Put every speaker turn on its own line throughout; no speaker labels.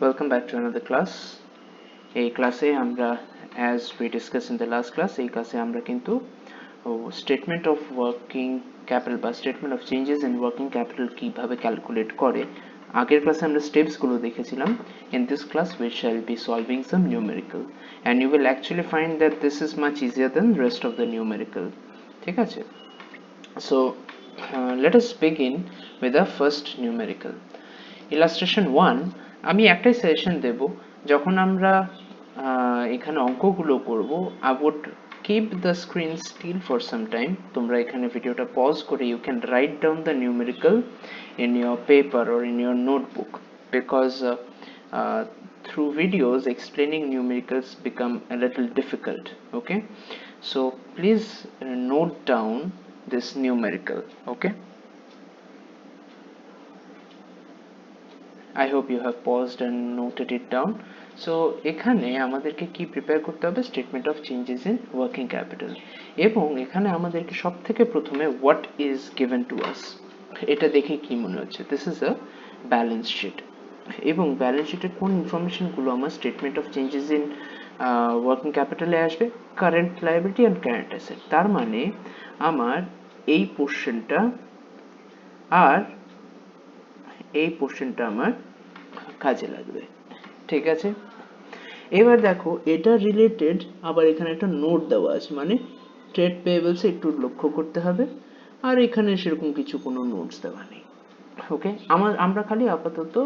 Welcome back to another class. এই ক্লাসে আমরা as we discussed in the last class এই ক্লাসে আমরা কিন্তু স্টেটমেন্ট অফ ওয়ার্কিং ক্যাপিটাল বা statement of changes in working capital কিভাবে ক্যালকুলেট করে আগের ক্লাসে আমরা স্টেপস গুলো দেখেছিলাম. In this class we shall be solving some numerical and you will actually find that this is much easier than the rest of the numerical. ঠিক আছে? So let us begin with the first numerical. Illustration 1 আমি একটাই suggestion দেব যখন আমরা এখানে অঙ্কগুলো করব. I would keep the screen still for some time. তোমরা এখানে ভিডিওটা পজ করে you can write down the numerical in your paper or in your notebook because through videos explaining numericals become a little difficult. Okay, so please note down this numerical. Okay, I hope you have paused and noted it down. So এখানে আমাদেরকে কি prepare করতে হবে? Statement of changes in working capital. এবং এখানে আমাদেরকে সব থেকে প্রথমে what is given to us এটা দেখে কি মনে হচ্ছে? This is a balance sheet. এবং ব্যালেন্স শিটের কোন ইনফরমেশনগুলো আমার statement of changes in working ক্যাপিটালে আসবে? Current liability and current asset. তার মানে আমার এই পোর্শনটা আর এই পোর্শনটা আমার কাজে লাগবে. ঠিক আছে, এবার দেখো এটা রিলেটেড আবার এখানে একটা নোট দেওয়া আছে, মানে ট্রেড পেয়েবলসে একটু লক্ষ্য করতে হবে. আর এখানে সেরকম কিছু কোনো নোটস দেওয়া নেই. ওকে, আমরা খালি আপাতত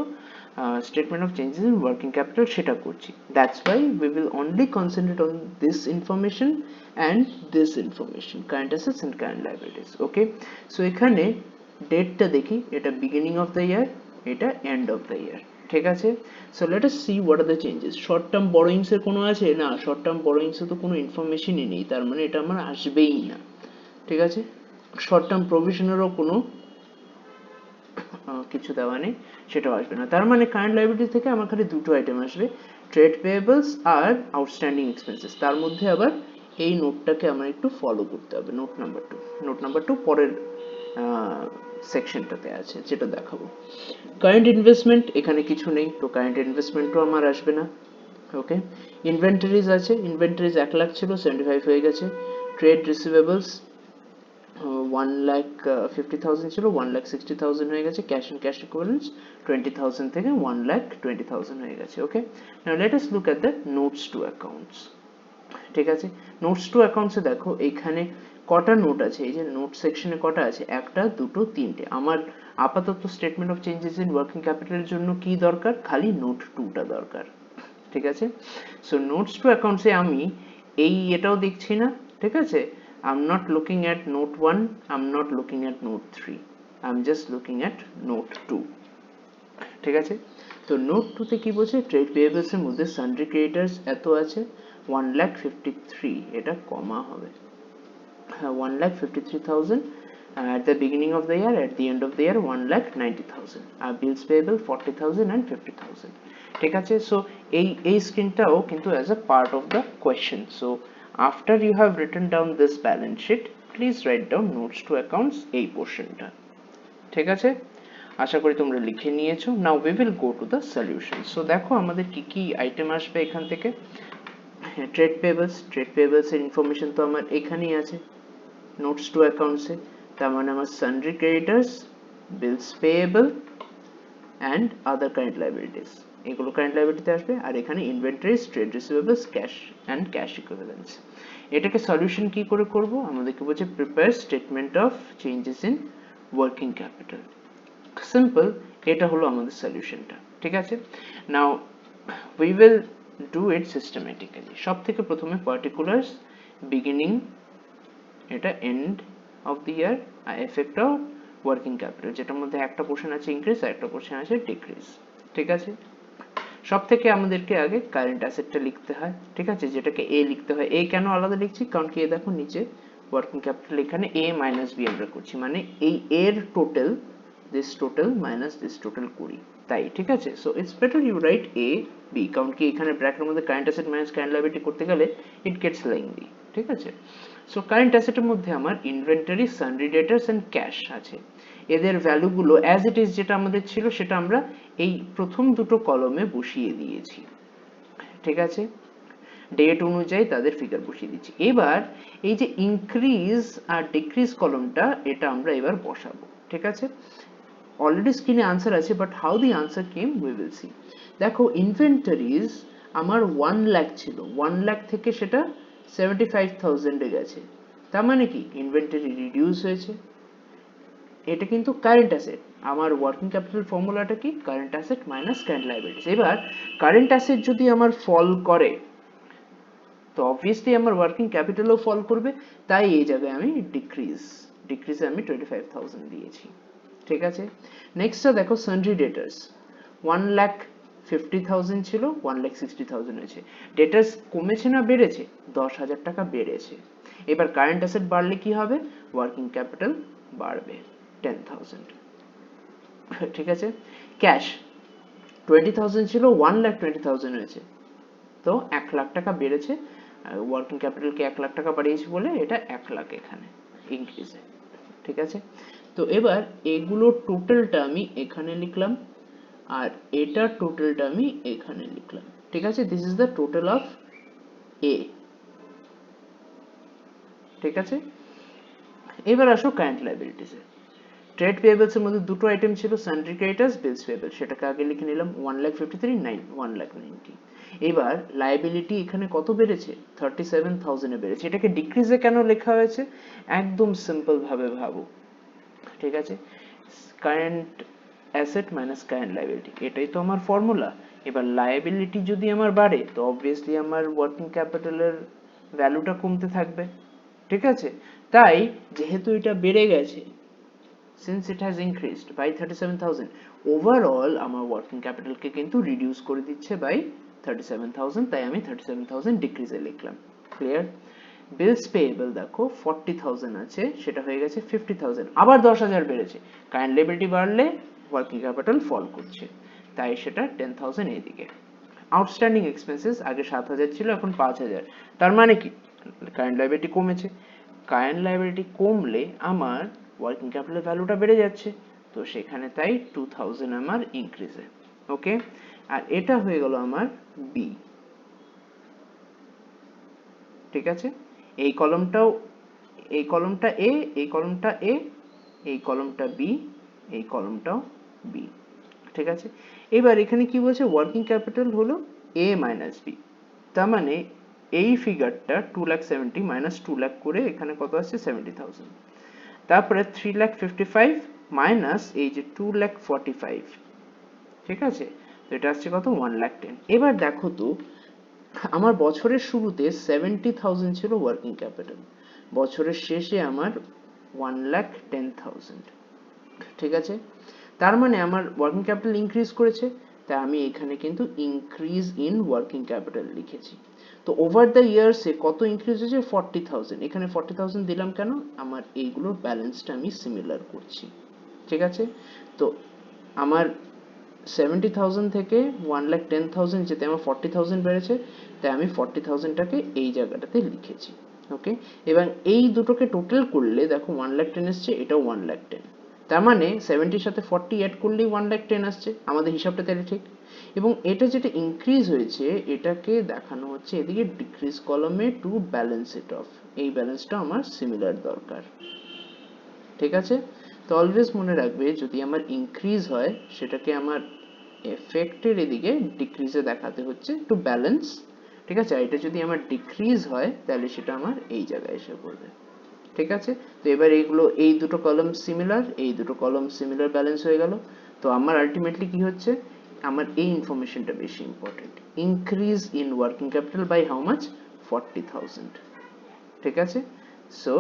statement of changes in working capital সেটা করছি. That's why we will only concentrate on this information and this information, current assets and current liabilities. Okay, so এখানে ডেটটা দেখি, এটা বিগিনিং অফ দ্য ইয়ার, এটা এন্ড অফ দ্য ইয়ার. ঠিক আছে, so let us see what are the changes. Short term borrowings এর কোনো আছে? না, শর্ট টার্ম বরোয়িংস এ তো কোনো ইনফরমেশনই নেই, তার মানে এটা আমার আসবেই না. ঠিক আছে, শর্ট টার্ম প্রভিশনেরও কোনো কিছু দেওয়া নেই, সেটাও আসবে না. তার মানে কারেন্ট লায়াবিলিটি থেকে আমার খালি দুটো আইটেম আসবে, ট্রেড পেয়েবলস আর আউটস্ট্যান্ডিং এক্সপেন্সেস. তার মধ্যে আবার এই নোটটাকে আমার একটু ফলো করতে হবে. নোট নাম্বার টু পরের সেকশনটাতে আছে, যেটা দেখাবো. কারেন্ট ইনভেস্টমেন্ট এখানে কিছু নেই, তো কারেন্ট ইনভেস্টমেন্টও আমার আসবে না. ওকে, ইনভেন্টরিজ আছে, ইনভেন্টরিজ 1 লাখ ছিল 75 হয়ে গেছে. ট্রেড রিসিভেবলস 1,50,000 ছিল 1,60,000 হয়ে গেছে. ক্যাশ এন্ড ক্যাশ ইকুইভ্যালেন্টস 20,000 থেকে 1,20,000 হয়ে গেছে. Okay, now let us look at the notes to accounts. ঠিক আছে, নোটস টু অ্যাকাউন্টসে দেখো এখানে কটা নোট আছে. এই যে নোট সেকশনে কটা আছে? একটা, দুটো, তিনটে. আমার আপাতত statement of changes in working ক্যাপিটালের জন্য কি দরকার? খালি নোট 2টা দরকার. ঠিক আছে, সো নোটস টু অ্যাকাউন্টসে আমি এটাও দেখছি না. ঠিক আছে, I'm not looking at note 1, I'm not looking at note 3, I'm just looking at note 2. ঠিক আছে, তো নোট 2 তে কি বলছে? ট্রেড পেয়েবলস এর মধ্যে সানড্রি ক্রেডিটরস এত আছে 1,53,000, এটা কমা হবে. 1,53,000 at the beginning of the year, at the end of the year 1,90,000. R bills payable 40,000 and 50,000. ঠিক আছে, সো এই স্ক্রিনটাও কিন্তু as a part of the question. So after you have written down this balance sheet, please write down notes to accounts এই পোর্শনটা. ঠিক আছে, আশা করি তোমরা লিখে নিয়েছো. নাও we will go to the solution. So দেখো আমাদের কি কি আইটেম আসবে এখান থেকে. ট্রেড পেয়েবলস এর ইনফরমেশন তো আমার এখানেই আছে নোটস টু অ্যাকাউন্টসে. তার মানে আমার sundry creditors, bills payable and other current liabilities, এগুলো কারেন্ট লায়াবিলিটিতে আসবে. আর এখানে inventories, trade receivables, cash and cash equivalents. এটাকে সলিউশন কি করে করব? আমাদেরকে বলছে prepare statement of changes in working capital. Simple, এটা হলো আমাদের সলিউশনটা. ঠিক আছে, now we will do it systematically. সব থেকে প্রথমে পার্টিকুলার্স, বিগিনিং, এটা এন্ড অফ দি ইয়ার, আর এফেক্ট অফ ওয়ার্কিং ক্যাপিটাল, যেটার মধ্যে একটা পোর্শন আছে ইনক্রিজ আর একটা পোর্শন আছে ডিক্রিজ. ঠিক আছে, সব থেকে আমাদেরকে আগে কারেন্ট অ্যাসেটটা লিখতে হয়. ঠিক আছে, যেটাকে এ লিখতে হয়. এ কেন আলাদা লিখছি? কারণ কি দেখো নিচে ওয়ার্কিং ক্যাপিটাল এখানে এ মাইনাস বি আমরা করছি, মানে এই এর total, this total minus this total করি তাই. ঠিক আছে, so it's better you write A B, কারণ কি এখানে ব্র্যাকেটের মধ্যে current asset minus current liability করতে গেলে ইট গেটস লেংদি. ঠিক আছে, সো কারেন্ট অ্যাসেটের মধ্যে আমার ইনভেন্টরি, সানড্রি ডেটার্স এন্ড ক্যাশ আছে. এদের ভ্যালুগুলো অ্যাজ ইট ইজ যেটা আমাদের ছিল সেটা আমরা এই প্রথম দুটো কলমে বসিয়ে দিয়েছি, ঠিক আছে, ডেট অনুযায়ী তাদের ফিগার বসিয়ে দিচ্ছি। এবার এই যে ইনক্রিজ আর ডিক্রিজ কলমটা এটা আমরা এবার বসাবো, ঠিক আছে। অলরেডি স্ক্রিনে আনসার আছে, but how the answer came we will see. দেখো ইনভেন্টরিজ আমার 1 লাখ ছিল, 1 লাখ থেকে সেটা 75,000 এ গেছে, তার মানে কি ইনভেন্টরি রিডিউস হয়েছে। এটা কিন্তু কারেন্ট অ্যাসেট, আমার ওয়ার্কিং ক্যাপিটাল ফর্মুলাটা কি, current asset minus current liabilities. এবার কারেন্ট অ্যাসেট যদি আমার ফল করে তো অবভিয়াসলি আমার ওয়ার্কিং ক্যাপিটালও ফল করবে, তাই এই জায়গায় আমি ডিক্রিজে আমি 25,000 দিয়েছি, ঠিক আছে। নেক্সটটা দেখো সানড্রি ডেটার্স 1,50,000 ছিল, 1,60,000 হয়েছে। ডেটার্স কমেছে না বেড়েছে? 10,000 টাকা বেড়েছে। এবার কারেন্ট অ্যাসেট বাড়লে কি হবে, ওয়ার্কিং ক্যাপিটাল বাড়বে 10,000, ঠিক আছে। ক্যাশ 20,000 ছিল, 1,20,000 হয়েছে, তো 1 লাখ টাকা বেড়েছে, ওয়ার্কিং ক্যাপিটালকে 1 লাখ টাকা বাড়িয়েছি বলে এটা 1 লাখ এখানে ইনক্রিজে, ঠিক আছে। তো এবার এগুলো টোটালটা আমি এখানে লিখলাম আর এটা টোটালটা আমি এখানে লিখলাম, ঠিক আছে। This is the total of A, ঠিক আছে। এবার আসো কারেন্ট লায়াবিলিটিসে। ট্রেড পেয়েবলস এর মধ্যে দুটো আইটেম ছিল, সানড্রি ক্রেডিটর্স, বিলস পেয়েবল, সেটাকে আগে লিখে নিলাম 1,53,9 1,90,000। এবার লায়াবিলিটি এখানে কত বেড়েছে, 37,000 এ বেড়েছে। এটাকে ডিক্রিজে কেন লেখা হয়েছে, একদম সিম্পল ভাবে ভাবো, ঠিক আছে। Current asset minus current liability, এটাই তো আমার ফর্মুলা। এবার লায়াবিলিটি যদি আমার বাড়ে তো অবভিয়াসলি আমার ওয়ার্কিং ক্যাপিটালের ভ্যালুটা কমতে থাকবে, ঠিক আছে। তাই যেহেতু এটা বেড়ে গেছে, since it has increased by 37,000, overall আমার ওয়ার্কিং ক্যাপিটালকে কিন্তু রিডিউস করে দিচ্ছে বাই 37,000, তাই আমি 37,000 ডিক্রিজে লিখলাম, ক্লিয়ার। বিলস পেয়েবল দেখো 40,000 আছে, সেটা হয়ে গেছে 50,000, আবার 10,000 বেড়েছে। কারেন্ট লায়াবিলিটি বাড়লে ওয়ার্কিং ক্যাপিটাল ফল করছে, তাই সেটা 10,000 এইদিকে। আউটস্ট্যান্ডিং এক্সপেন্সেস আগে 7,000 ছিল, এখন 5,000, তার মানে কি কারেন্ট লায়াবিলিটি কমেছে। কারেন্ট লায়াবিলিটি কমলে আমার ওয়ার্কিং ক্যাপিটাল ভ্যালুটা বেড়ে যাচ্ছে, তো সেখানে তাই 2,000 আমার ইনক্রিজে, ওকে। আর এটা হয়ে গেল আমার বি, ঠিক আছে। এই কলমটাও, এই কলমটা এ, এই কলমটা এ, এই কলমটা বি, এই কলমটাও বি, ঠিক আছে। এবার এখানে কি বলছে, ওয়ার্কিং ক্যাপিটাল হলো এ মাইনাস বি, তার মানে এই ফিগারটা 2,70,000 মাইনাস 2 লাখ করে এখানে কত আসছে 70,000, তারপরে 3,55,000 মাইনাস এই যে 2,45,000, ঠিক আছে। তো এটা আসছে কত 1,10,000। এবার দেখো তো আমার বছরের শুরুতে 70,000 ছিল ওয়ার্কিং ক্যাপিটাল, বছরের শেষে আমার 1,10,000, ঠিক আছে। তার মানে আমার ওয়ার্কিং ক্যাপিটাল ইনক্রিজ করেছে, তাই আমি এখানে কিন্তু ইনক্রিজ ইন ওয়ার্কিং ক্যাপিটাল লিখেছি। তো ওভার দ্য ইয়ার্সে কত ইনক্রিজ হয়েছে, 40,000, এখানে 40,000 দিলাম কেন, আমার এইগুলোর ব্যালেন্সটা আমি সিমিলার করছি, ঠিক আছে। তো আমার 70,000 থেকে 1,10,000 যেতে আমার 40,000 বেড়েছে, তাই আমি 40,000টাকে এই জায়গাটাতে লিখেছি, ওকে। এবার এই দুটোকে টোটাল করলে দেখো 1,10,000 এসছে, এটাও 1,10,000, তার মানে 70 সাথে 40 অ্যাড করলেই 1,10,000 আসছে, আমাদের হিসাবটা তাহলে ঠিক। এবং এটা যেটা ইনক্রিজ হয়েছে এটাকে দেখানো হচ্ছে এদিকে ডিক্রিজ কলমে টু ব্যালেন্স ইট অফ, এই ব্যালেন্সটা আমার সিমিলার দরকার, ঠিক আছে। তো অলওয়েজ মনে রাখবে যদি আমার ইনক্রিজ হয় সেটাকে আমার এফেক্টের এদিকে ডিক্রিজে দেখাতে হচ্ছে টু ব্যালেন্স, ঠিক আছে। আর এটা যদি আমার ডিক্রিজ হয় তাহলে সেটা আমার এই জায়গায় এসে পড়বে, ঠিক আছে। তো এবার এইগুলো, এই দুটো কলম সিমিলার, এই দুটো কলম সিমিলার, ব্যালেন্স হয়ে গেল। তো আমার আলটিমেটলি কি হচ্ছে, আমার এই ইনফরমেশনটা বেশি important, increase in working capital by how much, 40,000, ঠিক আছে। So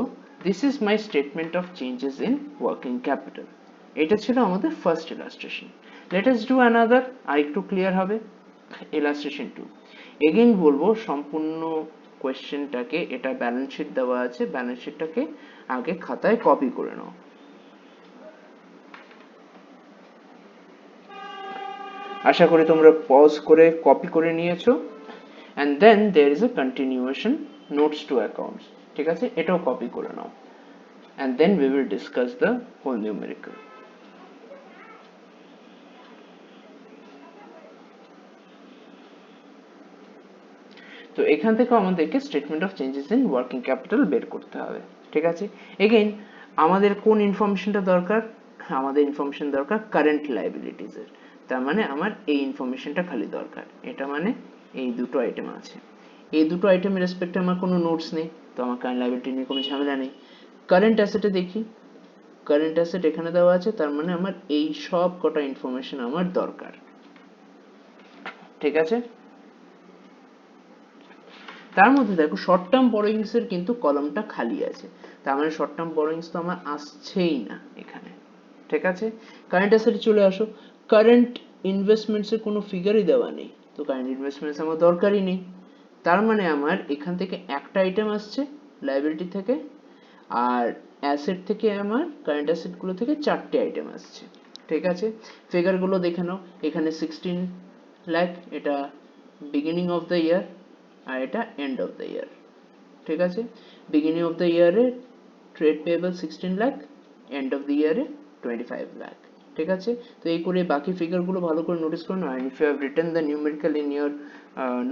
this is my statement of changes in working capital. এটা ছিল আমাদের first illustration. Let us do another, আর একটু ক্লিয়ার হবে, ইলাস্ট্রেশন 2। এগেইন বলবো সম্পূর্ণ কোয়েশ্চেনটাকে, এটা ব্যালেন্স শিট দেওয়া আছে, ব্যালেন্স শিটটাকে আগে খাতায় কপি করে নাও। আশা করি তোমরা পজ করে কপি করে নিয়েছো, and then there is a continuation notes to accounts, ঠিক আছে, এটাও কপি করে নাও, and then we will discuss the whole numerical. তো এখান থেকে আমাদেরকে statement of changes in working capital বের করতে হবে, ঠিক আছে। এগেইন আমাদের কোন ইনফরমেশনটা দরকার, আমাদের ইনফরমেশন দরকার কারেন্ট লায়াবিলিটিস এর, তার মানে আমার এই ইনফরমেশনটা খালি দরকার। এটা মানে এই দুটো আইটেম আছে, এই দুটো আইটেমের রেসপেক্টে আমার কোনো নোটস নেই, তো আমার কারেন্ট লায়াবিলিটি নিয়ে কোনো ঝামেলা নেই। কারেন্ট অ্যাসেটে দেখি, কারেন্ট অ্যাসেট এখানে দেওয়া আছে, তার মানে আমার এই সব কটা ইনফরমেশন আমার দরকার, ঠিক আছে। তার মধ্যে দেখো শর্ট টার্ম বরোয়িংস এর কিন্তু কলামটা খালি আছে, তার মানে শর্ট টার্ম বরোয়িংস তো আমার আসছেই না এখানে, ঠিক আছে। কারেন্ট অ্যাসেটে চলে আসো, কারেন্ট ইনভেস্টমেন্টস এর কোনো ফিগারই দেওয়া নেই, তো কারেন্ট ইনভেস্টমেন্টস আমার দরকারই নেই, তার মানে আমার এখান থেকে একটা আইটেম আসছে লায়াবিলিটি থেকে, আর অ্যাসেট থেকে আমার কারেন্ট অ্যাসেট গুলো থেকে চারটে আইটেম আসছে, ঠিক আছে। ফিগার গুলো দেখে নাও, এখানে 16 লাখ, এটা বিগিনিং অফ দ্য ইয়ার, আর এটা এন্ড অফ দ্য ইয়ার, ঠিক আছে। বিগিনিং অফ দ্য ইয়ারে trade payable 16 lakh, and of the ইয়ারে 25 লাখ, ঠিক আছে। তো এই করে বাকি ফিগারগুলো ভালো করে নোটিস করে নাও, and if you have written the numerical in your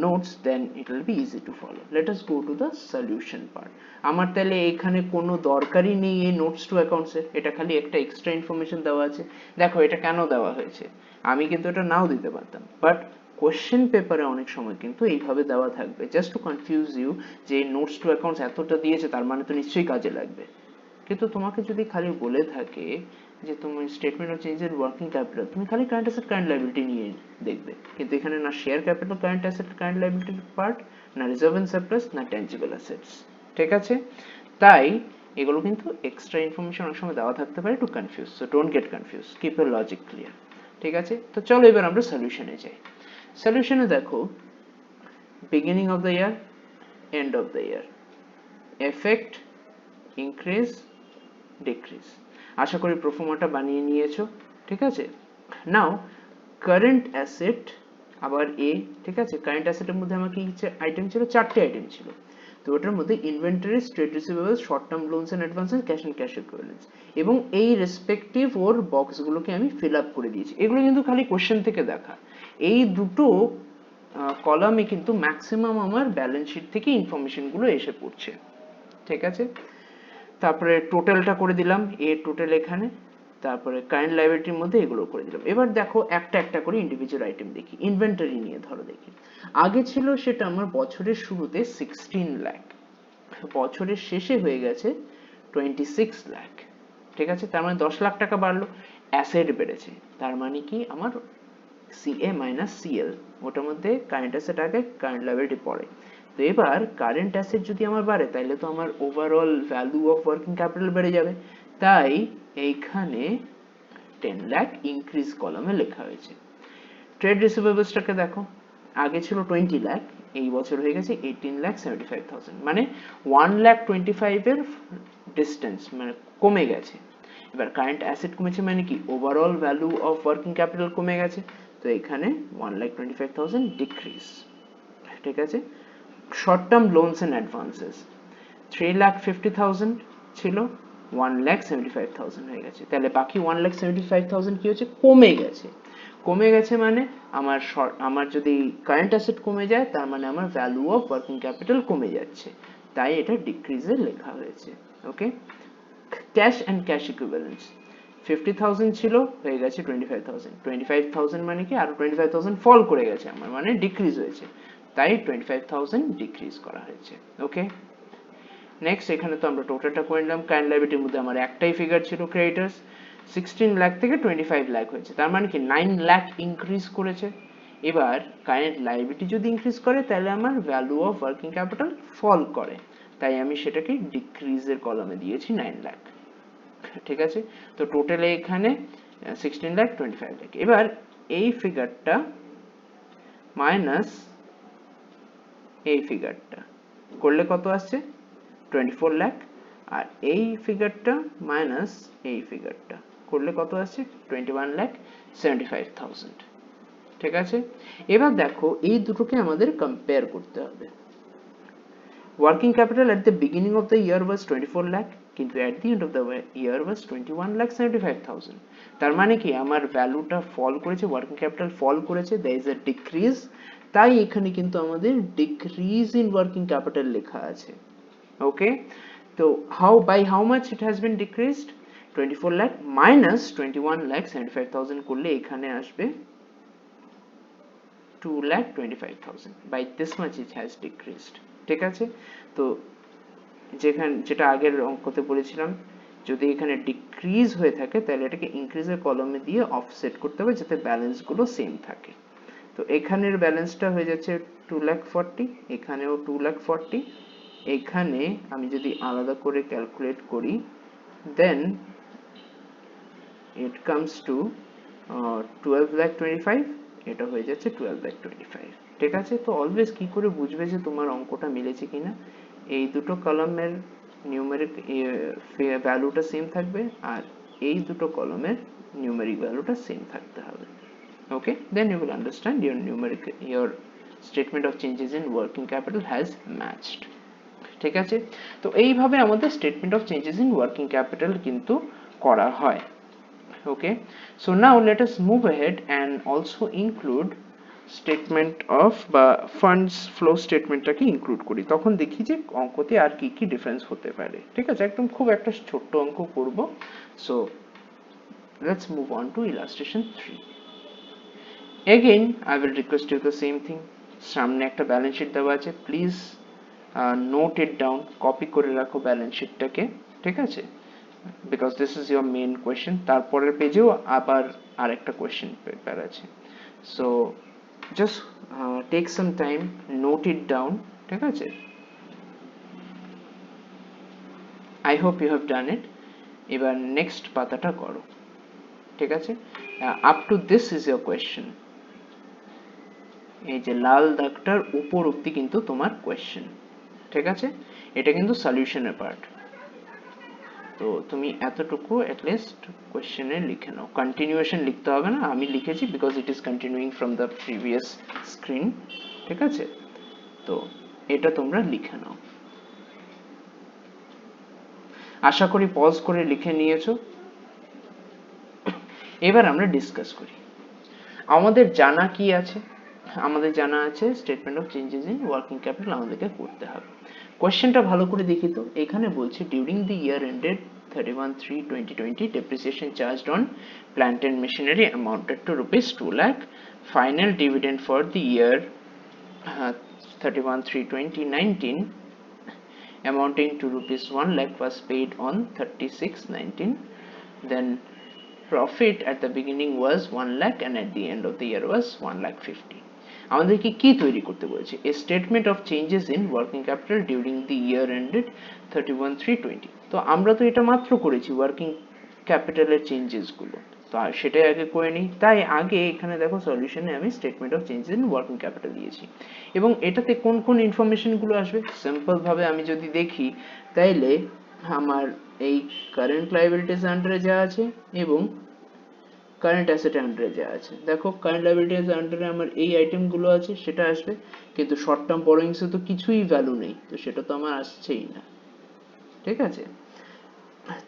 notes then it will be easy to follow. Let us go to the solution part. আমার তাহলে এখানে কোনো দরকারই নেই এই নোটস টু অ্যাকাউন্টস এর, এটা খালি একটা এক্সট্রা ইনফরমেশন দেওয়া আছে। দেখো এটা কেন দেওয়া হয়েছে, আমি কিন্তু এটা নাও দিতে পারতাম, বাট কোশ্চেন পেপারে অনেক সময় কিন্তু এইভাবে দেওয়া থাকবে, জাস্ট টু কনফিউজ ইউ, যে নোটস টু অ্যাকাউন্টস এতটা দিয়েছে তার মানে তো নিশ্চয়ই কাজে লাগবে। কিন্তু তোমাকে যদি খালি বলে থাকে যে তুমি statement of change in working capital, তুমি খালি কারেন্ট অ্যাসেট কারেন্ট লায়াবিলিটি নিয়ে দেখবে, কিন্তু এখানে না share capital current asset current লায়াবিলিটির পার্ট, না রিজার্ভ এন্ড সারপ্লাস, না ট্যানজিবল অ্যাসেটস, ঠিক আছে। তাই এগুলো কিন্তু এক্সট্রা ইনফরমেশন অনেক সময় দেওয়া থাকতে পারে to confuse, so don't get confuse, keep your logic clear, ঠিক আছে। তো চলো এবার আমরা সলিউশনে যাই। সলিউশনে দেখো beginning of the year, end of the year, effect, increase, decrease, আশা করি প্রোফর্মাটা বানিয়ে নিয়েছো, ঠিক আছে। নাও কারেন্ট অ্যাসেট আবার এ, ঠিক আছে। কারেন্ট অ্যাসেটের মধ্যে আমার কি আইটেম ছিল, চারটে আইটেম ছিল, তো ওটার মধ্যে inventories, trade receivables, short term loans and advances, cash and cash equivalents, এবং এই রেসপেক্টিভ ওর বক্সগুলোকে আমি ফিল আপ করে দিয়েছি। এগুলো কিন্তু খালি কোশ্চেন থেকে দেখা, এই দুটো কলামে কিন্তু ম্যাক্সিমাম আমার ব্যালেন্স শিট থেকে ইনফরমেশন গুলো এসে পড়ছে, ঠিক আছে। তারপরে টোটালটা করে দিলাম, এ টোটাল এখানে, তারপরে কারেন্ট লায়াবিলিটির মধ্যে এগুলো করে দিলাম। এবার দেখো একটা একটা করে ইন্ডিভিজুয়াল আইটেম দেখি। ইনভেন্টরি নিয়ে ধরো দেখি, আগে ছিল সেটা আমার বছরের শুরুতে 16 লাখ, বছরের শেষে হয়ে গেছে 26 লাখ, ঠিক আছে। তার মানে 10 লাখ টাকা বাড়লো, অ্যাসেট বেড়েছে, তার মানে কি আমার সিএ মাইনাস সিএল, ওটার মধ্যে কারেন্ট অ্যাসেট আগে কারেন্ট লায়াবিলিটি পড়ে। তো এবার কারেন্ট অ্যাসেট যদি আমার বাড়ে তাহলে তো আমার overall value of working capital বেড়ে যাবে, তাই এইখানে 10 লাখ ইনক্রিজ কলামে লেখা হয়েছে। ট্রেড রিসিভেবলসটাকে দেখো, আগে ছিল 20 লাখ, এই বছর হয়ে গেছে 18,75,000, মানে 1,25,000 এর ডিস্টেন্স মানে কমে গেছে। এবার কারেন্ট অ্যাসেট কমেছে মানে কি overall value of working capital কমে গেছে, তো এখানে 1,25,000 ডিক্রিজ, ঠিক আছে। Short term loans and advances 3,50,000 ছিল, 1,75,000 হয়ে গেছে, তাহলে বাকি 1,75,000 কি হচ্ছে, কমে গেছে। কমে গেছে মানে আমার যদি কারেন্ট অ্যাসেট কমে যায় তার মানে আমার ভ্যালু অফ ওয়ার্কিং ক্যাপিটাল কমে যাচ্ছে, তাই এটা ডিক্রিজে লেখা হয়েছে, ওকে। ক্যাশ এন্ড ক্যাশ ইকুইভ্যালেন্টস 50,000 ছিল, হয়ে গেছে 25,000, 25,000 মানে কি আরো 25,000 ফল করে গেছে আমার, মানে ডিক্রিজ হয়েছে, তাই 25,000 ডিক্রিজ করা হয়েছে, ওকে। নেক্সট এখানে তো আমরা টোটালটা করে নিলাম, কারেন্ট লায়াবিলিটির মধ্যে আমার একটাই ফিগার ছিল ক্রেডিটর্স, 16 লাখ থেকে 25 লাখ হয়েছে, তার মানে কি 9 লাখ ইনক্রিজ করেছে। এবার কারেন্ট লায়াবিলিটি যদি ইনক্রিজ করে তাহলে আমার ভ্যালু অফ ওয়ার্কিং ক্যাপিটাল ফল করে, তাই আমি সেটাকে ডিক্রিজের কলামে দিয়েছি 9 লাখ, ঠিক আছে। তো টোটালে এখানে 16 লাখ 25 লাখ। এবার এই ফিগারটা মাইনাস এই ফিগারটা করলে কত আসছে, 24 লাখ, আর এই ফিগারটা মাইনাস এই ফিগারটা করলে কত আসছে, 21,75,000, ঠিক আছে। এবার দেখো এই দুটোকে আমাদের কম্পেয়ার করতে হবে। Working capital at the beginning of the year was 24 lakh, কিন্তু at the end of the year was 21,75,000 তার মানে কি আমার ভ্যালুটা ফল করেছে, ওয়ার্কিং ক্যাপিটাল ফল করেছে, there is a decrease, তাই এখানে কিন্তু আমাদের decrease in working capital লেখা আছে। ওকে, তো by how much it has been decreased? 24 lakh minus 21,75,000 করলে এখানে আসবে 2,25,000, by this much it has decreased। ঠিক আছে, তো যেটা আগের অঙ্কতে বলেছিলাম, যদি এখানে ডিক্রিজ হয়ে থাকে তাহলে এটাকে ইনক্রিজের কলমে দিয়ে অফসেট করতে হবে যাতে ব্যালেন্স গুলো সেম থাকে। তো এখানের ব্যালেন্সটা হয়ে যাচ্ছে 2,40,000, এখানেও 2,40,000, এখানে আমি যদি আলাদা করে ক্যালকুলেট করি দেন it comes to 12,25,000, এটা হয়ে যাচ্ছে 12,25,000। ঠিক আছে, তো অলওয়েজ কি করে বুঝবে যে তোমার অঙ্কটা মিলেছে কিনা? এই দুটো কলামের নিউমেরিক ভ্যালুটা সেম থাকবে আর এই দুটো কলামের নিউমেরিক ভ্যালুটা সেম থাকতে হবে। ওকে, then you will understand your statement of changes in working capital has matched। ঠিক আছে, তো এইভাবে আমাদের statement of changes in working capital কিন্তু করা হয়। Okay, so now let us move ahead and also include statement of বা funds flow statementটাকে include করি, তখন দেখি যে অঙ্কতে আর কি কি ডিফারেন্স হতে পারে। ঠিক আছে, একদম খুব একটা ছোট্ট অঙ্ক করব। So let's move on to illustration 3. Again I will request you the same thing, সামনে একটা ব্যালেন্স শিট দেওয়া আছে, please note it down, copy করে রাখো ব্যালেন্স শিটটাকে। ঠিক আছে, because this is your main question, তারপরের পেজেও আবার আরেকটা কোশ্চেন পেপার আছে। so just take some time, note it down। ঠিক আছে, I hope you have done it। এবার নেক্সট পাতাটা করো। ঠিক আছে, up to this is your question, এই যে লাল দাগটার উপর অবধি কিন্তু তোমার কোশ্চেন। ঠিক আছে, এটা কিন্তু সলিউশনের পার্ট, তো তুমি এতটুকু অ্যাটলিস্ট কোশ্চেনে লিখে নাও, কন্টিনিউয়েশন লিখতে হবে না, আমি লিখেছি because it is continuing from the previous screen. ঠিক আছে, তো এটা তোমরা লিখে নাও, আশা করি পজ করে লিখে নিয়েছো। এবার আমরা ডিসকাস করি, আমাদের জানা কি আছে? আমাদের জানা আছে statement of changes in working capital আমাদেরকে করতে হবে। কোশ্চেনটা ভালো করে দেখি তো, এখানে বলছে during the year ended 31/3/2020 depreciation charged on plant and machinery amounted to rupees 2 lakh. Final dividend for the year 31/3/2019 amounting to rupees 1 lakh was paid on 36/19. Then profit at the beginning was 1 lakh and at the end of the year was 1,50,000. আমাদেরকে কি তৈরি করতে বলেছে? A statement of changes in working capital during the year ended 31/3/20। তো আমরা তো এটা মাত্র করেছি ওয়ার্কিং ক্যাপিটালের চেঞ্জেস গুলো, তো সেটাই আগে করে নিই। তাই আগে এখানে দেখো সলিউশনে আমি statement of changes in working capital দিয়েছি, এবং এটাতে কোন কোন ইনফরমেশন গুলো আসবে সিম্পল ভাবে আমি যদি দেখি তাইলে আমার এই কারেন্ট লায়াবিলিটিস আন্ডারে যা আছে এবং কারেন্ট অ্যাসেট আন্ডারে যা আছে, দেখো কারেন্ট লায়াবিলিটিস আন্ডারে আমার এই আইটেম গুলো আছে সেটা আসবে, কিন্তু শর্ট টার্ম বরোইংস এ তো কিছুই ভ্যালু নেই, তো সেটা তো আমার আসছেই না। ঠিক আছে,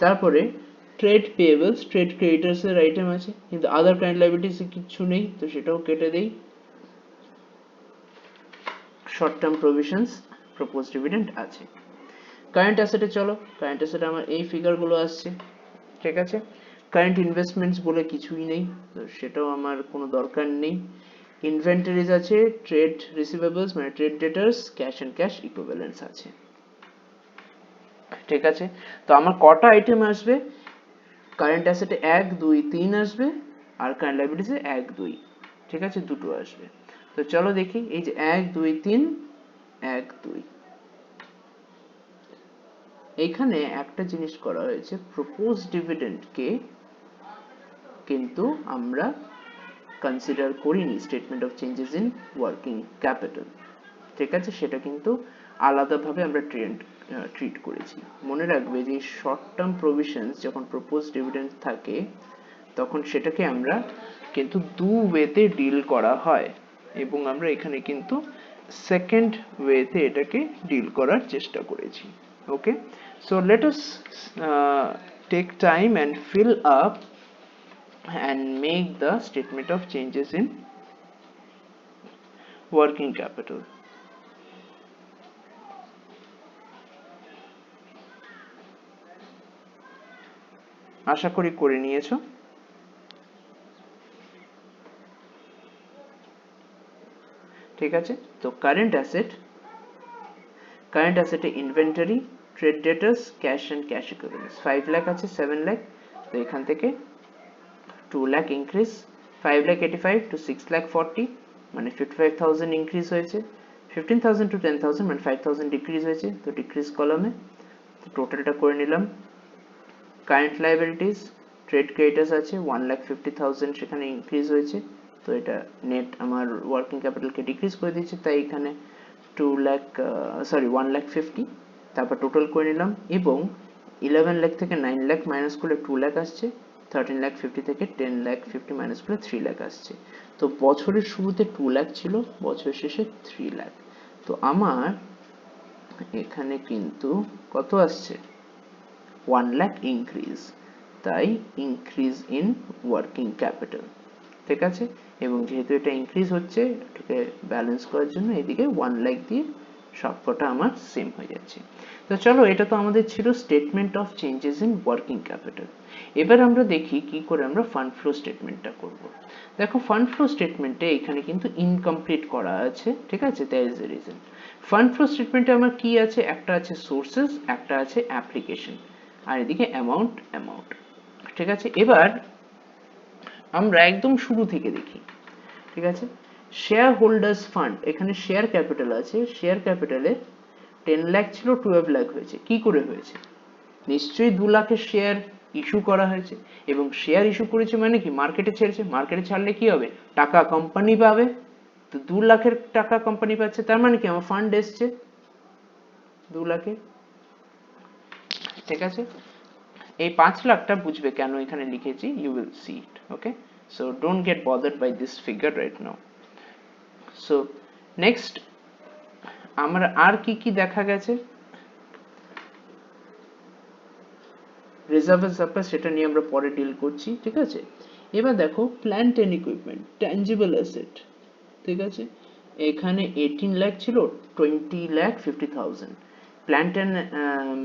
তারপরে ট্রেড পেয়েবলস ট্রেড ক্রেডিটরস এর আইটেম আছে, কিন্তু আদার কারেন্ট লায়াবিলিটিস এ কিছু নেই, তো সেটাও কেটে দেই। Short term provisions propose dividend আছে। কারেন্ট অ্যাসেটে চলো, কারেন্ট অ্যাসেটে আমার এই ফিগারগুলো আসছে। ঠিক আছে, কারেন্ট ইনভেস্টমেন্টস বলে কিছুই নেই, তো সেটাও আমার কোনো দরকার নেই। ইনভেন্টরিজ আছে, ট্রেড রিসিভেবলস মানে trade debtors, cash and cash ইকুইভ্যালেন্টস আছে। ঠিক আছে, তো আমার কটা আইটেম আসবে? কারেন্ট অ্যাসেটে 1 2 3 আসবে, আর কারেন্ট লায়াবিলিটিসে 1 2। ঠিক আছে, দুটো আসবে। তো চলো দেখি, এই যে 1 2 3 1 2, এইখানে একটা জিনিস করা হয়েছে, প্রপোজ ডিভিডেন্ডকে কিন্তু আমরা কনসিডার করিনি statement of changes in working capital. ঠিক আছে, সেটা কিন্তু আলাদাভাবে আমরা ট্রিট করেছি। মনে রাখবে যে শর্ট টার্ম প্রভিশনস যখন প্রপোজ ডিভিডেন্ড থাকে তখন সেটাকে আমরা কিন্তু দু ওয়েতে ডিল করা হয়, এবং আমরা এখানে কিন্তু সেকেন্ড ওয়েতে এটাকে ডিল করার চেষ্টা করেছি। Okay, so let us take time and fill up and make the statement of changes in working capital. আশা করি করে নিয়েছো। ঠিক আছে, তো কারেন্ট অ্যাসেট, কারেন্ট অ্যাসেটে inventory, trade debtors, cash and cash equivalents 5 lakh আছে, 7 লাখ, তো এখান থেকে 2 লাখ ইনক্রিজ, 5 লাখ 85 টু 6 লাখ 40 মানে 55,000 ইনক্রিজ হয়েছে, 15,000 টু 10,000 মানে 5,000 ডিক্রিজ হয়েছে, তো ডিক্রিজ কলামে টোটালটা করে নিলাম। কারেন্ট লায়াবিলিটিস, ট্রেড ক্রেডিটার্স আছে 1,50,000 সেখানে ইনক্রিজ হয়েছে, তো এটা নেট আমার ওয়ার্কিং ক্যাপিটালকে ডিক্রিজ করে দিয়েছে, তাই এখানে 1,50,000, তারপর টোটাল করে নিলাম এবং 11 লাখ থেকে 9 লাখ মাইনাস করলে 2 লাখ আসছে, 13,50,000 থেকে 10,50,000 মাইনাস করলে 3 লাখ আসছে। তো বছরের শুরুতে 2 লাখ ছিল, বছরের শেষে 3 লাখ, তো আমার এখানে কিন্তু কত আসছে 1 লাখ ইনক্রিজ, তাই ইনক্রিজ ইন ওয়ার্কিং ক্যাপিটাল। ঠিক আছে, এবং যেহেতু এটা ইনক্রিজ হচ্ছে এটাকে ব্যালেন্স করার জন্য এদিকে 1 লাখ দিয়ে সবকটা আমার সেম হয়ে যাচ্ছে। তো চলো, এটা তো আমাদের ছিল statement of changes in working capital. এবার আমরা দেখি কি করে আমরা ফান্ড ফ্লো স্টেটমেন্টটা করব। দেখো, ফান্ড ফ্লো স্টেটমেন্টে এখানে কিন্তু ইনকমপ্লিট করা আছে, ঠিক আছে, that is the reason. Fund flow স্টেটমেন্টে আমার কি আছে, একটা আছে সোর্সেস, একটা আছে অ্যাপ্লিকেশন, আর এদিকে অ্যামাউন্ট। ঠিক আছে, এবার আমরা একদম শুরু থেকে দেখি। ঠিক আছে, শেয়ার হোল্ডার্স ফান্ড, এখানে শেয়ার ক্যাপিটাল আছে, শেয়ার ক্যাপিটালে 10 লাখ ছিল 12 লাখ হয়েছে, কি করে হয়েছে? নিশ্চয়ই 2 লাখের শেয়ার ইস্যু করা হয়েছে, এবং শেয়ার ইস্যু করেছে মানে কি মার্কেটে ছেড়েছে, মার্কেটে ছাড়লে কি হবে, টাকা কোম্পানি পাবে, তো 2 লাখের টাকা কোম্পানি পাচ্ছে, তার মানে কি আমার ফান্ড এসছে 2 লাখে। ঠিক আছে, এই 5 লাখটা বুঝবে কেন এখানে লিখেছি, you will see it. Okay, so don't get bothered by this figure right now. So next আমরা আর কি কি দেখা গেছে, রিজার্ভ সারপ্লাস, সেটা নিয়ে আমরা পরে ডিল করছি। ঠিক আছে, এবার দেখো plant and equipment, tangible asset. ঠিক আছে, এখানে 18 লাখ ছিল, 20,50,000 প্ল্যান্ট অ্যান্ড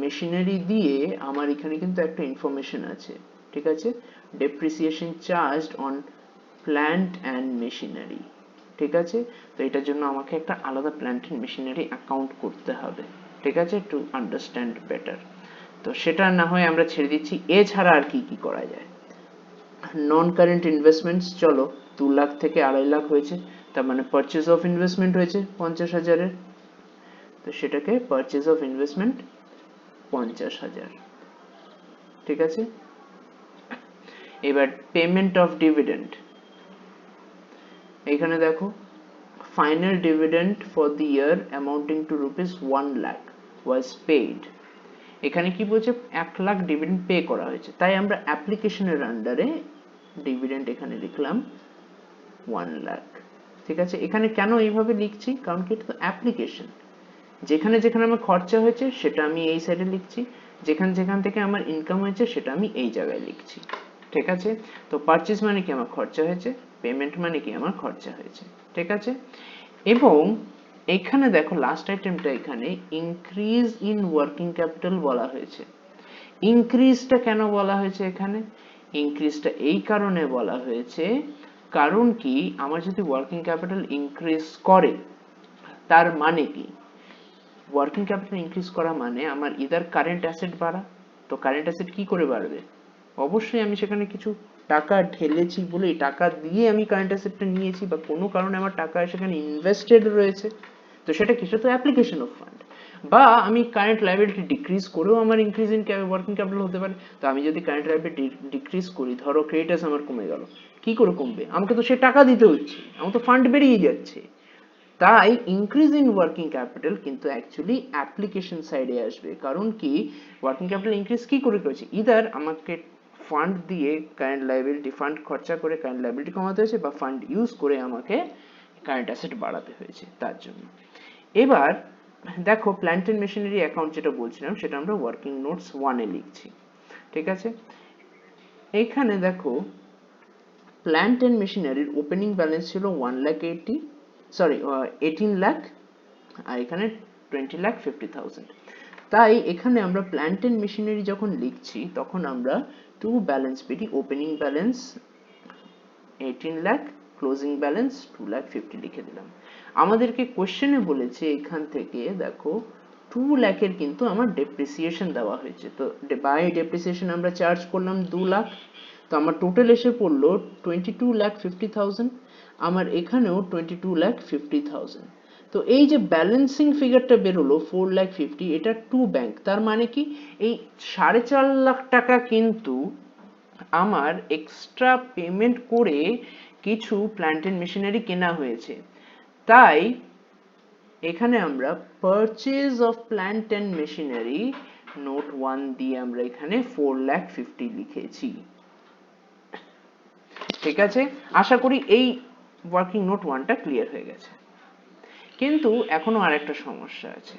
মেশিনারি দিয়ে আমার এখানে কিন্তু একটা ইনফরমেশন আছে। ঠিক আছে, depreciation charged on plant and machinery. ঠিক আছে, তো এটার জন্য আমাকে একটা আলাদা প্ল্যান্ট অ্যান্ড মেশিনারি অ্যাকাউন্ট করতে হবে। ঠিক আছে, টু আন্ডারস্ট্যান্ড বেটার, তো সেটা না হয় আমরা ছেড়ে দিচ্ছি। এছাড়া আর কি কি করা যায়, নন কারেন্ট ইনভেস্টমেন্টস, চলো 2 লাখ থেকে 2.5 লাখ হয়েছে, তার মানে পারচেজ অফ ইনভেস্টমেন্ট হয়েছে 50,000-এর, তো সেটাকে পারচেজ অফ ইনভেস্টমেন্ট 50,000। ঠিক আছে, এবার পেমেন্ট অফ ডিভিডেন্ড, এখানে দেখো final dividend for the year amounting two rupees 1 lakh was paid, এখানে কি বলছে 1 লাখ ডিভিডেন্ড পে করা হয়েছে, তাই আমরা অ্যাপ্লিকেশনের আন্ডারে ডিভিডেন্ড এখানে লিখলাম 1 লাখ। ঠিক আছে, এখানে কেন এইভাবে লিখছি, কারণ কি এটা তো অ্যাপ্লিকেশন, যেখানে যেখানে আমার খরচা হয়েছে সেটা আমি এই সাইডে লিখছি, যেখান থেকে আমার ইনকাম হয়েছে সেটা আমি এই জায়গায় লিখছি। ঠিক আছে, তো পারচেজ মানে কি আমার খরচা হয়েছে, পেমেন্ট মানে কি আমার খরচা হয়েছে। ঠিক আছে, এবং এখানে দেখো লাস্ট আইটেমটা, এখানে ইনক্রিজ ইন ওয়ার্কিং ক্যাপিটাল বলা হয়েছে। ইনক্রিজটা কেন বলা হয়েছে, এখানে ইনক্রিজটা এই কারণে বলা হয়েছে, কারণ কি আমার যদি ওয়ার্কিং ক্যাপিটাল ইনক্রিজ করে তার মানে কি, ওয়ার্কিং ক্যাপিটাল ইনক্রিজ করা মানে আমার ইদার কারেন্ট অ্যাসেট বাড়া, তো কারেন্ট অ্যাসেট কি করে বাড়বে, অবশ্যই আমি সেখানে কিছু টাকা ঢেলেছি বলেই, টাকা দিয়ে আমি কারেন্ট অ্যাসেটটা নিয়েছি, বা কোনো কারণে আমার টাকা সেখানে ইনভেস্টেড রয়েছে, তো সেটা কিছু তো অ্যাপ্লিকেশন অফ ফান্ড। বা আমি কারেন্ট লায়াবিলিটি ডিক্রিজ করেও আমার ইনক্রিজ ইন ওয়ার্কিং ক্যাপিটাল হতে পারে, তো আমি যদি কারেন্ট লায়াবিলিটি ডিক্রিজ করি, ধরো ক্রেডিটার্স আমার কমে গেল, কি করে কমবে, আমাকে তো সে টাকা দিতে হচ্ছে, আমার তো ফান্ড বেরিয়ে যাচ্ছে, তাই ইনক্রিজ ইন ওয়ার্কিং ক্যাপিটাল কিন্তু অ্যাকচুয়ালি অ্যাপ্লিকেশন সাইডে আসবে, কারণ কি ওয়ার্কিং ক্যাপিটাল ইনক্রিজ কি করে করেছে, ইদার আমাকে ফান্ড দিয়ে কারেন্ট লায়াবিলিটি, ফান্ড খরচা করে কারেন্ট লায়াবিলিটি কমাতে হয়েছে, বা ফান্ড ইউজ করে আমাকে কারেন্ট অ্যাসেট বাড়াতে হয়েছে তার জন্য। এবার দেখো প্ল্যান্ট এন্ড মেশিনারি অ্যাকাউন্ট যেটা বলছিলাম সেটা আমরা ওয়ার্কিং নোটস 1 এ লিখছি, ঠিক আছে। এইখানে দেখো প্ল্যান্ট এন্ড মেশিনারির ওপেনিং ব্যালেন্স ছিল 18 লাখ, আর এখানে 20,50,000। তাই এখানে আমরা প্ল্যান্ট এন্ড মেশিনারি যখন লিখছি তখন আমরা টু ব্যালেন্স পেটি opening balance 18 lakh, closing balance 2,50,000 লিখে দিলাম। আমাদেরকে কোশ্চেনে বলেছে এখান থেকে দেখো 2 লাখের কিন্তু আমার ডেপ্রিসিয়েশন দেওয়া হয়েছে, তো বাই ডেপ্রিসিয়েশন আমরা চার্জ করলাম 2 লাখ, তো আমার টোটাল এসে পড়লো 22,50,000। আমার এখানেও 22,50,000। তো এই যে ব্যালেন্সিং ফিগারটা বেরোলো 4,50,000, এটা টু ব্যাংক, তার মানে কি এই 4.5 লাখ টাকা কিন্তু আমার এক্সট্রা পেমেন্ট করে কিছু প্ল্যান্ট এন্ড মেশিনারি কেনা হয়েছে। তাই এখানে আমরা purchase of plant and machinery note 1 দিয়ে আমরা এখানে 4,50,000 লিখেছি, ঠিক আছে। আশা করি এই ওয়ার্কিং নোট 1টা ক্লিয়ার হয়ে গেছে। কিন্তু এখনো আরেকটা সমস্যা আছে।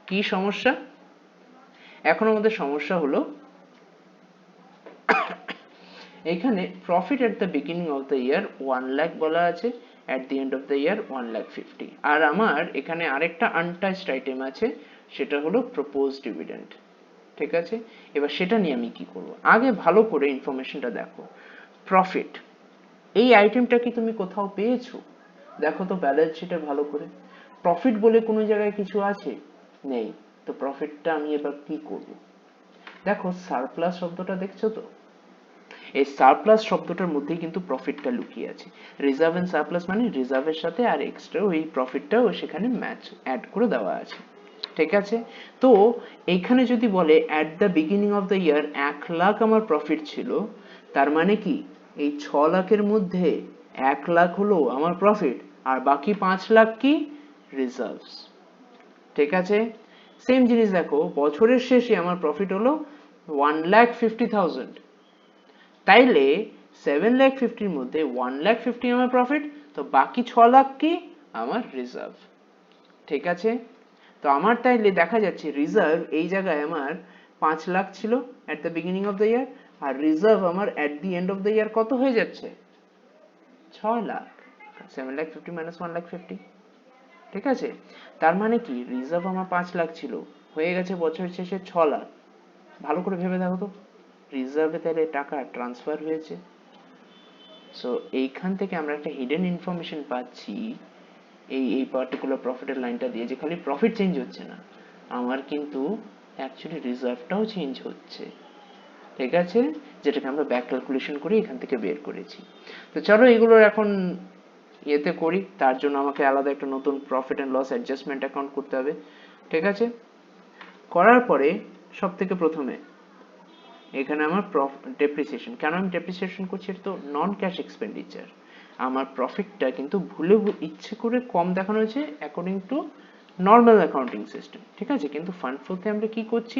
কি সমস্যা? এখন আমাদের সমস্যা হলো এখানে profit at the beginning of the ইয়ার 1 লাখ বলা আছে, at the end of the ইয়ার 1,50,000। আর আমার এখানে আরেকটা আনটাচড আইটেম আছে, সেটা হলো প্রপোজ ডিভিডেন্ড, ঠিক আছে। এবার সেটা নিয়ে আমি কি করব? আগে ভালো করে ইনফরমেশনটা দেখো। প্রফিট এই আইটেমটা কি তুমি কোথাও পেয়েছো? দেখো তো ব্যালেন্স শিটে ভালো করে, প্রফিট বলে কোনো জায়গায় কিছু আছে? নেই। তো প্রফিটটা আমি এবার কি করব? দেখো সারপ্লাস শব্দটা দেখছো তো, এই সারপ্লাস শব্দটার মধ্যেই কিন্তু প্রফিটটা লুকিয়ে আছে। রিজার্ভ এন্ড সারপ্লাস মানে রিজার্ভের সাথে আর এক্সট্রা ওই প্রফিটটাও সেখানে ম্যাচ অ্যাড করে দেওয়া আছে, ঠিক আছে। তো এইখানে যদি বলে at the beginning of the ইয়ার 1 লাখ আমার প্রফিট ছিল, তার মানে কি এই 6 লাখের মধ্যে 1 লাখ হলো আমার প্রফিট, আর বাকি 5 লাখ কি রিজার্ভস, ঠিক আছে। সেম জিনিস দেখো বছরের শেষে আমার প্রফিট হলো 1,50,000, তাইলে 7,50,000 মধ্যে 1,50,000 আমার প্রফিট, তো বাকি 6 লাখ কি আমার রিজার্ভ, ঠিক আছে। তো আমার তাইলে দেখা যাচ্ছে রিজার্ভ এই জায়গায় আমার 5 লাখ ছিল at the beginning of the year, আর রিজার্ভ আমার at the end of the year কত হয়ে যাচ্ছে? 6 লাখ। 7,50,000 মাইনাস 1,50,000, ঠিক আছে। তার মানে কি রিজার্ভ আমার 5 লাখ ছিল, হয়ে গেছে বছর শেষে 6 লাখ। ভালো করে ভেবে দেখো তো, রিজার্ভে তাহলে টাকা ট্রান্সফার হয়েছে। সো এইখান থেকে আমরা একটা হিডেন ইনফরমেশন পাচ্ছি এই পার্টিকুলার প্রফিটের লাইনটা দিয়ে, যে খালি প্রফিট চেঞ্জ হচ্ছে না, আমার কিন্তু অ্যাকচুয়ালি রিজার্ভটাও চেঞ্জ হচ্ছে, ঠিক আছে, যেটাকে আমরা ব্যাক ক্যালকুলেশন করে এখান থেকে বের করেছি। তো চলো এগুলোর এখন ইয়েতে করি, তার জন্য আমাকে আলাদা একটা নতুন profit and loss adjustment account করতে হবে, ঠিক আছে। করার পরে সব থেকে প্রথমে এখানে আমার ডেপ্রিসিয়েশন, কেন আমি ডেপ্রিসিয়েশন করছি, এটা তো নন ক্যাশ এক্সপেন্ডিচার। আমার প্রফিটটা কিন্তু ভুলে ইচ্ছে করে কম দেখানো হয়েছে according to normal accounting system, ঠিক আছে। কিন্তু ফান্ড ফ্লোতে আমরা কি করছি,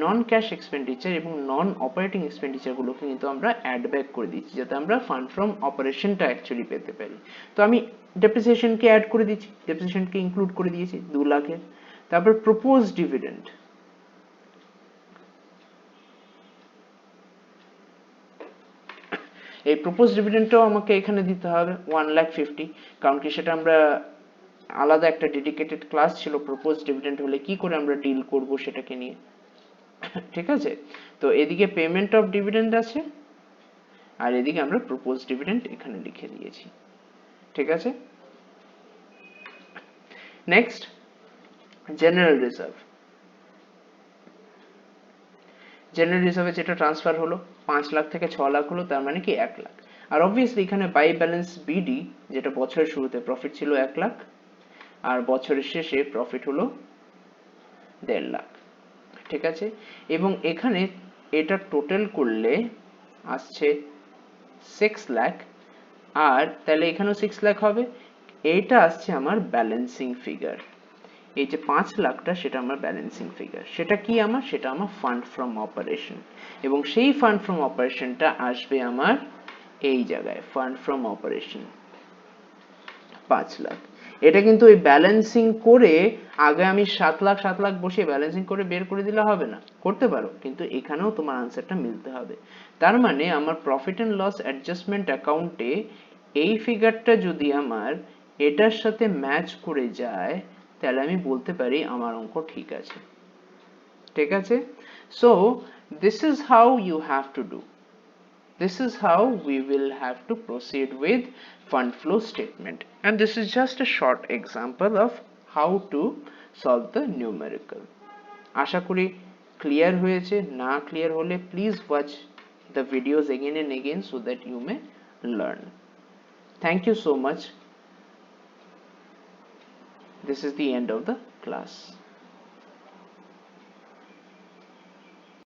নন ক্যাশ এক্সপেন্ডিচার এবং নন অপারেটিং এক্সপেন্ডিচার গুলোকে কিন্তু আমরা অ্যাড ব্যাক করে দিচ্ছি, যাতে আমরা ফান্ড ফ্রম অপারেশনটা অ্যাকচুয়ালি পেতে পারি। তো আমি ডেপ্রিসিয়েশনকে অ্যাড করে দিচ্ছি, ডেপ্রিসিয়েশনকে ইনক্লুড করে দিয়েছি 2 লাখের। তারপর প্রপোজ ডিভিডেন্ড, এই প্রপোজ ডিভিডেন্ডটাও আমাকে এখানে দিতে হবে 1,50,000, কারণ কি সেটা আমরা আলাদা একটা ডেডিকেটেড ক্লাস ছিল প্রপোজ ডিভিডেন্ড হলে কি করে আমরা ডিল করব সেটাকে নিয়ে, ঠিক আছে। তো এদিকে পেমেন্ট অফ ডিভিডেন্ড আছে, আর এদিকে আমরা প্রপোজ ডিভিডেন্ড এখানে লিখে দিয়েছি, ঠিক আছে। Next general reserve. জেনারেল রিজার্ভে যেটা ট্রান্সফার হলো 5 লাখ থেকে 6 লাখ হলো, তার মানে কি 1 লাখ। আর অবভিয়াসলি এখানে বাই ব্যালেন্স বিডি, যেটা বছরের শুরুতে প্রফিট ছিল 1 লাখ, আর বছরের শেষে প্রফিট হলো 1.5 লাখ, ঠিক আছে। এবং এখানে এটা টোটাল করলে আসছে 6 লাখ, আর তাহলে এখানেও 6 লাখ হবে। এইটা আসছে আমার ব্যালেন্সিং ফিগার, এই যে 5 লাখটা সেটা আমার ব্যালেন্সিং ফিগার। সেটা কি আমার, সেটা আমার ফান্ড ফ্রম অপারেশন, এবং সেই ফান্ড ফ্রম অপারেশনটা আসবে আমার এই জায়গায় ফান্ড ফ্রম অপারেশন 5 লাখ। এটা কিন্তু ওই ব্যালেন্সিং করে আগে আমি 7 লাখ বসে ব্যালেন্সিং করে বের করে দিলে হবে না, করতে পারো, কিন্তু এখানেও তোমার আনসারটা মিলতে হবে। তার মানে আমার প্রফিট এন্ড লস অ্যাডজাস্টমেন্ট অ্যাকাউন্টে এই ফিগারটা যদি আমার এটার সাথে ম্যাচ করে যায় তাহলে আমি বলতে পারি আমার অঙ্ক ঠিক আছে। ঠিক আছে, so this is how you have to do, this is how we will have to proceed with fund flow statement, and this is just a short example of how to solve the numerical. আশা করি clear হয়েছে, না clear হলে please watch the videos again and again so that you may learn. Thank you so much. This is the end of the class.